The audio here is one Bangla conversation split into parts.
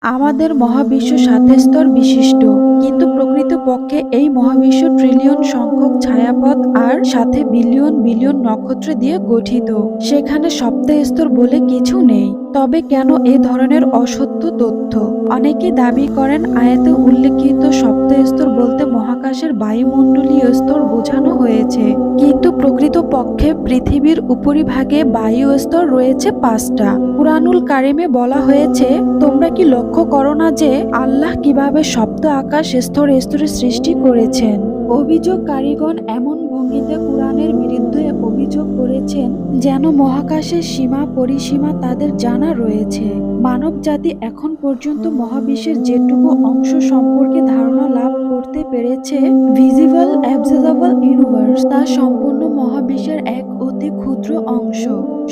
আমাদের মহাবিশ্ব ৭ স্তর বিশিষ্ট, কিন্তু প্রকৃতপক্ষে এই মহাবিশ্ব ট্রিলিয়ন সংখ্যক ছায়াপথ আর সাথে বিলিয়ন বিলিয়ন নক্ষত্র দিয়ে গঠিত। সেখানে সপ্ত স্তর বলে কিছু নেই। তবে কেন এ ধরনের অসত্য তথ্য? অনেকে দাবি করেন আয়াতে উল্লেখিত সপ্ত স্তর বলতে মহাকাশের বায়ুমণ্ডলীয় স্তর বোঝানো হয়েছে, কিন্তু প্রকৃতপক্ষে পৃথিবীর উপরিভাগে বায়ু স্তর রয়েছে ৫টা। কুরআনুল কারিমে বলা হয়েছে, তোমরা কি লক্ষ্য করো না যে আল্লাহ কিভাবে সপ্ত আকাশ স্তরে স্তরে সৃষ্টি করেছেন? অভিযোগকারীগণ এমন ভঙ্গিতে কুরআনের বিরুদ্ধে অভিযোগ করেছেন যেন মহাকাশের সীমা পরিসীমা তাদের জানা রয়েছে। মানব জাতি এখন পর্যন্ত মহাবিশ্বের যেটুকু অংশ সম্পর্কে ধারণা লাভ করতে পেরেছে, ভিজিবল অ্যাবজর্ভেবল ইউনিভার্স, তা সম্পূর্ণ মহাবিশ্বের এক অতি ক্ষুদ্র অংশ।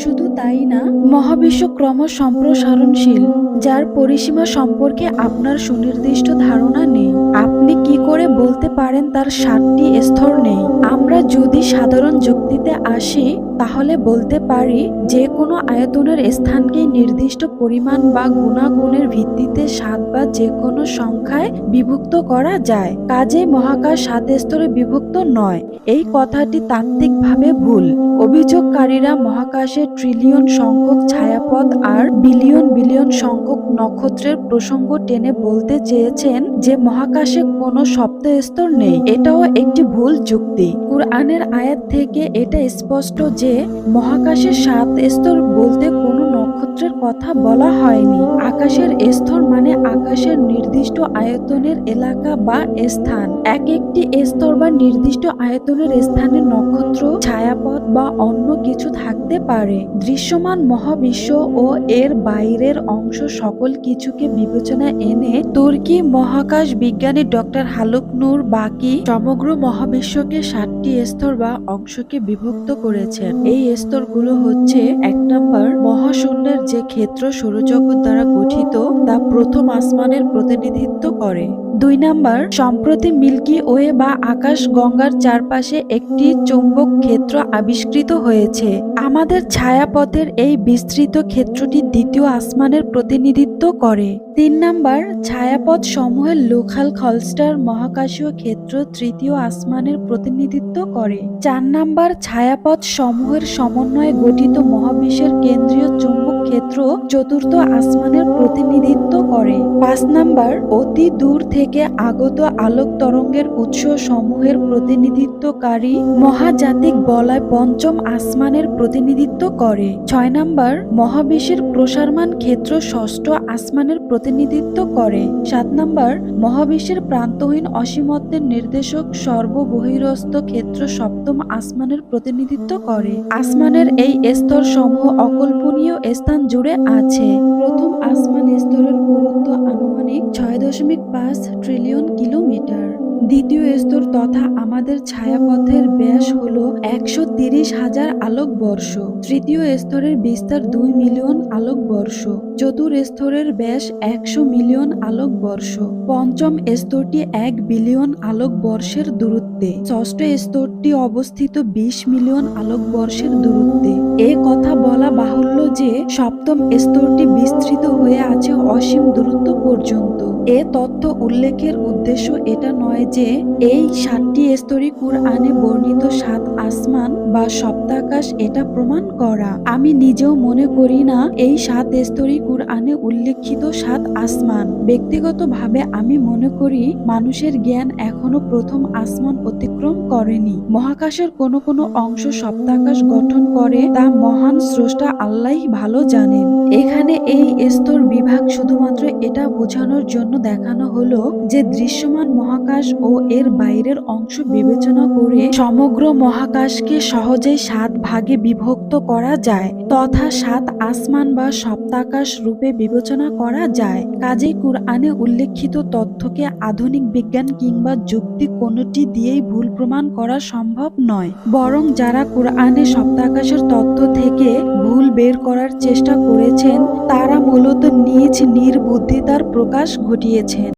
শুধু তাই না, মহাবিশ্ব ক্রমশ সম্প্রসারণশীল, যার পরিসীমা সম্পর্কে আপনার সুনির্দিষ্ট ধারণা নেই। আপনি কি করে বলতে পারেন তার ৭টি স্তর নেই? আমরা যদি সাধারণ যুক্তিতে আসি, তাহলে বলতে পারি যে কোনো আয়তনের স্থানকে নির্দিষ্ট পরিমাণ বা গুণাগুণের ভিত্তিতে ৭ বা যে কোনো সংখ্যায় বিভক্ত করা যায়। কাজেই মহাকাশ ৭ স্তরে বিভক্ত নয়। এই কথাটি তাত্ত্বিকভাবে ভুল। অভিযোগকারীরা মহাকাশে ট্রিলিয়ন সংখ্যক ছায়াপথ আর বিলিয়ন বিলিয়ন সংখ্যক নক্ষত্রের প্রসঙ্গ টেনে বলতে চেয়েছেন যে মহাকাশে কোনো সপ্ত স্তর নেই। এটাও একটি ভুল যুক্তি। কুরআনের আয়াত থেকে এটা স্পষ্ট যে মহাকাশের ৭ স্তর বলতে কোনো নক্ষত্রের কথা বলা হয়নি। আকাশের স্তর মানে আকাশের নির্দিষ্ট আয়তনের এলাকা বা স্থান। এক একটি স্তর বা নির্দিষ্ট আয়তনের স্থানে নক্ষত্র, ছায়াপথ বা অন্য কিছু থাকতে পারে। দৃশ্যমান মহাবিশ্ব ও এর বাইরের অংশ সকল কিছুকে বিবেচনায় এনে তুর্কি মহাকাশ বিজ্ঞানী ডক্টর হালুক নূর বাকি সমগ্র মহাবিশ্বকে ৭টি স্তর বা অংশকে বিভক্ত করেছেন। এই স্তরগুলো হচ্ছে: ১ নম্বর, মহাশূন্যের যে ক্ষেত্র সৌরজগৎ দ্বারা গঠিত তা প্রথম আসমানের প্রতিনিধিত্ব করে। ২ নম্বর, সম্প্রতি মিল্কি ওয়ে বা আকাশ গঙ্গার চারপাশে একটি চৌম্বক ক্ষেত্র আবিষ্কৃত হয়েছে। আমাদের ছায়াপথের এই বিস্তৃত ক্ষেত্রটি দ্বিতীয় আসমানের প্রতিনিধিত্ব করে। ৩ নম্বর, ছায়াপথ সমূহের লোখাল খলস্টার মহাকাশীয় ক্ষেত্র তৃতীয় আসমানের প্রতিনিধিত্ব করে। ৪ নম্বর, ছায়াপথ সমূহের সমন্বয়ে গঠিত মহাবিশ্বের কেন্দ্রীয় চুম্বক ক্ষেত্র চতুর্থ আসমানের প্রতিনিধিত্ব করে। ৫ নম্বর, অতি দূর থেকে আগত আলোক তরঙ্গের উৎস সমূহের প্রতিনিধিত্বকারী মহাজাতিক বলয় পঞ্চম আসমানের প্রতিনিধিত্ব করে। ৬ নম্বর, মহাবিশ্বের প্রসারমান ক্ষেত্র ষষ্ঠ আসমানের প্রতিনিধিত্ব করে। ৭ নম্বর, মহাবিশ্বের প্রান্তহীন অসীমত্বের নির্দেশক সর্ববহিরস্থ ক্ষেত্র সপ্তম আসমানের প্রতিনিধিত্ব করে। আসমানের এই স্তর সমূহ অকল্পনীয় স্থান জুড়ে আছে। প্রথম আসমান স্তরের পুরুত্ব আনুমানিক ৬.৫ ট্রিলিয়ন কিলোমিটার। দ্বিতীয় স্তর তথা আমাদের ছায়াপথের ব্যাস হল ১৩০,০০০ আলোকবর্ষ। তৃতীয় স্তরের বিস্তার ২ মিলিয়ন আলোকবর্ষ। চতুর্থ স্তরের ব্যাস ১০০ মিলিয়ন আলোকবর্ষ। পঞ্চম স্তরটি ১ বিলিয়ন আলোকবর্ষের দূরত্বে। ষষ্ঠ স্তরটি অবস্থিত ২০ মিলিয়ন আলোকবর্ষের দূরত্বে। এ কথা বলা বাহুল্য যে সপ্তম স্তরটি বিস্তৃত হয়ে আছে অসীম দূরত্ব পর্যন্ত। এ তথ্য উল্লেখের উদ্দেশ্য এটা নয় যে এই ৭টি স্তরই কুরআনে বর্ণিত ৭ আসমান বা সপ্তাকাশ এটা প্রমাণ করা। আমি নিজেও মনে করি না এই ৭ স্তরই কুরআনে উল্লেখিত ৭ আসমান। ব্যক্তিগতভাবে আমি মনে করি মানুষের জ্ঞান এখনো প্রথম আসমান অতিক্রম করেনি। মহাকাশের কোনো কোনো অংশ সপ্তাকাশ গঠন করে তা মহান স্রষ্টা আল্লাহই ভালো জানেন। এখানে এই স্তর বিভাগ শুধুমাত্র এটা বোঝানোর জন্য দেখানো হলো যে দৃশ্যমান মহাকাশ ও এর বাইরের অংশ বিবেচনা করে সমগ্র মহাকাশকে সহজেই ৭ ভাগে বিভক্ত করা যায় তথা ৭ আসমান বা সপ্তাকাশ রূপে বিবেচনা করা যায়। কাজেই কুরআনে উল্লেখিত তথ্যকে আধুনিক বিজ্ঞান কিংবা যুক্তি কোনোটি দিয়েই ভুল প্রমাণ করা সম্ভব নয়। বরং যারা কুরআনে সপ্তাকাশের তথ্য থেকে ভুল বের করার চেষ্টা করেছেন তারা মূলত নিজ নির্বুদ্ধিতার প্রকাশ ঘটিয়েছেন।